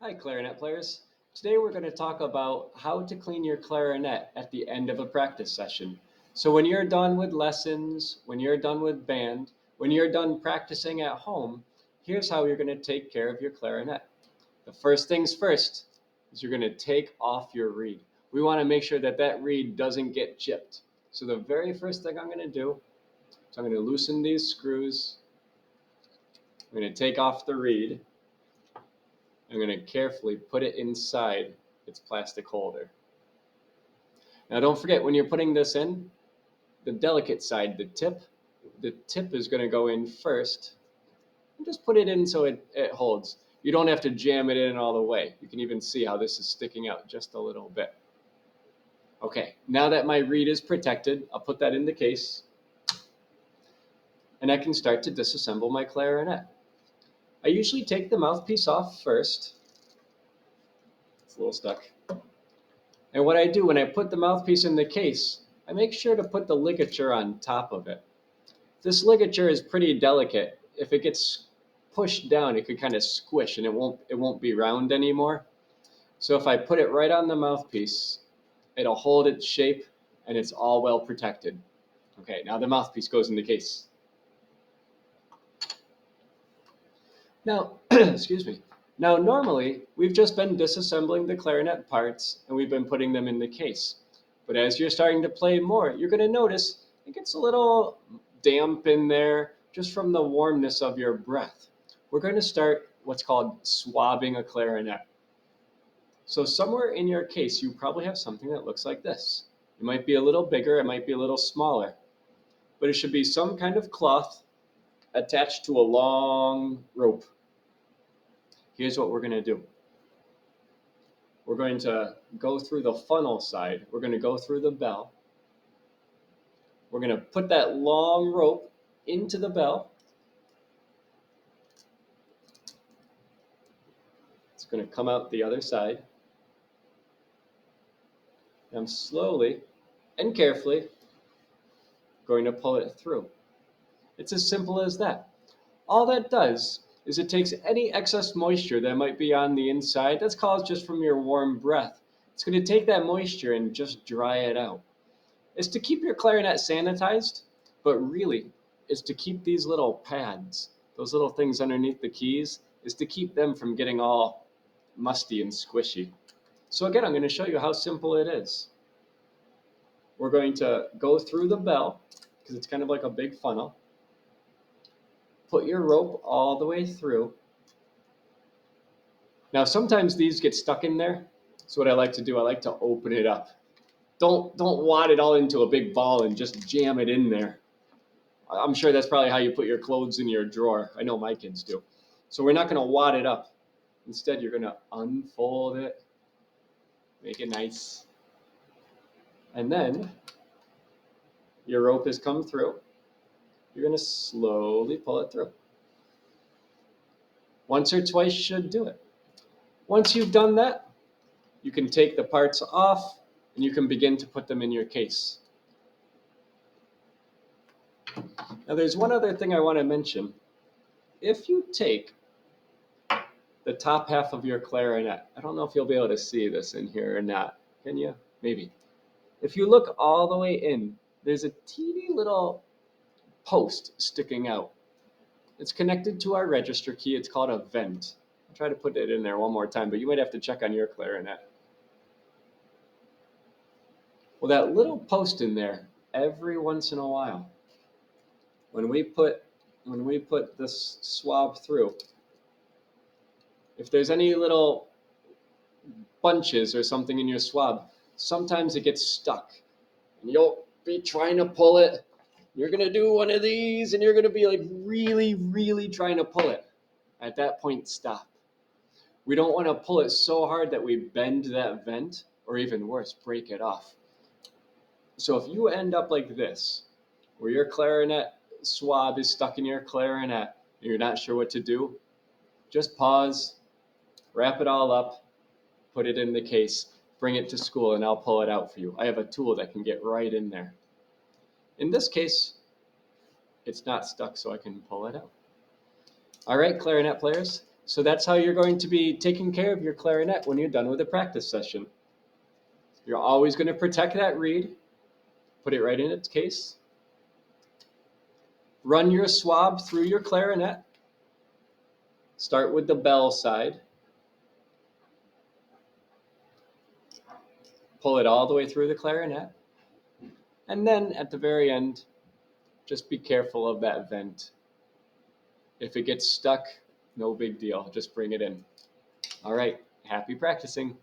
Hi, clarinet players. Today we're going to talk about how to clean your clarinet at the end of a practice session. So when you're done with lessons, when you're done with band, when you're done practicing at home, here's how you're going to take care of your clarinet. The first things first is you're going to take off your reed. We want to make sure that that reed doesn't get chipped. So the very first thing I'm going to do is I'm going to loosen these screws. I'm going to take off the reed. I'm going to carefully put it inside its plastic holder. Now don't forget, when you're putting this in, the delicate side, the tip is going to go in first. And just put it in so it holds. You don't have to jam it in all the way. You can even see how this is sticking out just a little bit. Okay, now that my reed is protected, I'll put that in the case. And I can start to disassemble my clarinet. I usually take the mouthpiece off first. It's a little stuck. And what I do when I put the mouthpiece in the case, I make sure to put the ligature on top of it. This ligature is pretty delicate. If it gets pushed down, it could kind of squish and it won't be round anymore. So if I put it right on the mouthpiece, it'll hold its shape and it's all well protected. Okay, now the mouthpiece goes in the case. Now, excuse me. Now, normally, we've just been disassembling the clarinet parts and we've been putting them in the case. But as you're starting to play more, you're going to notice it gets a little damp in there just from the warmness of your breath. We're going to start what's called swabbing a clarinet. So somewhere in your case, you probably have something that looks like this. It might be a little bigger, it might be a little smaller, but it should be some kind of cloth attached to a long rope. Here's what we're going to do. We're going to go through the funnel side. We're going to go through the bell. We're going to put that long rope into the bell. It's going to come out the other side. And I'm slowly and carefully going to pull it through. It's as simple as that. All that does is it takes any excess moisture that might be on the inside that's caused just from your warm breath. It's going to take that moisture and just dry it out. It's to keep your clarinet sanitized, but really it's to keep these little pads, those little things underneath the keys, is to keep them from getting all musty and squishy. So again, I'm going to show you how simple it is. We're going to go through the bell, because it's kind of like a big funnel. Put your rope all the way through. Now, sometimes these get stuck in there. So what I like to do, I like to open it up. Don't wad it all into a big ball and just jam it in there. I'm sure that's probably how you put your clothes in your drawer. I know my kids do. So we're not going to wad it up. Instead, you're going to unfold it, make it nice. And then your rope has come through. You're going to slowly pull it through. Once or twice should do it. Once you've done that, you can take the parts off and you can begin to put them in your case. Now there's one other thing I want to mention. If you take the top half of your clarinet, I don't know if you'll be able to see this in here or not. Can you? Maybe. If you look all the way in, there's a teeny little post sticking out. It's connected to our register key. It's called a vent. I'll try to put it in there one more time, but you might have to check on your clarinet. Well, that little post in there, every once in a while, when we put this swab through, if there's any little bunches or something in your swab, sometimes it gets stuck. And you'll be trying to pull it. You're going to do one of these and you're going to be like really, really trying to pull it. At that point, stop. We don't want to pull it so hard that we bend that vent, or even worse, break it off. So if you end up like this, where your clarinet swab is stuck in your clarinet and you're not sure what to do, just pause, wrap it all up, put it in the case, bring it to school, and I'll pull it out for you. I have a tool that can get right in there. In this case, it's not stuck, so I can pull it out. All right, clarinet players. So that's how you're going to be taking care of your clarinet when you're done with a practice session. You're always going to protect that reed, put it right in its case, run your swab through your clarinet, start with the bell side, pull it all the way through the clarinet, and then at the very end, just be careful of that vent. If it gets stuck, no big deal, just bring it in. All right, happy practicing.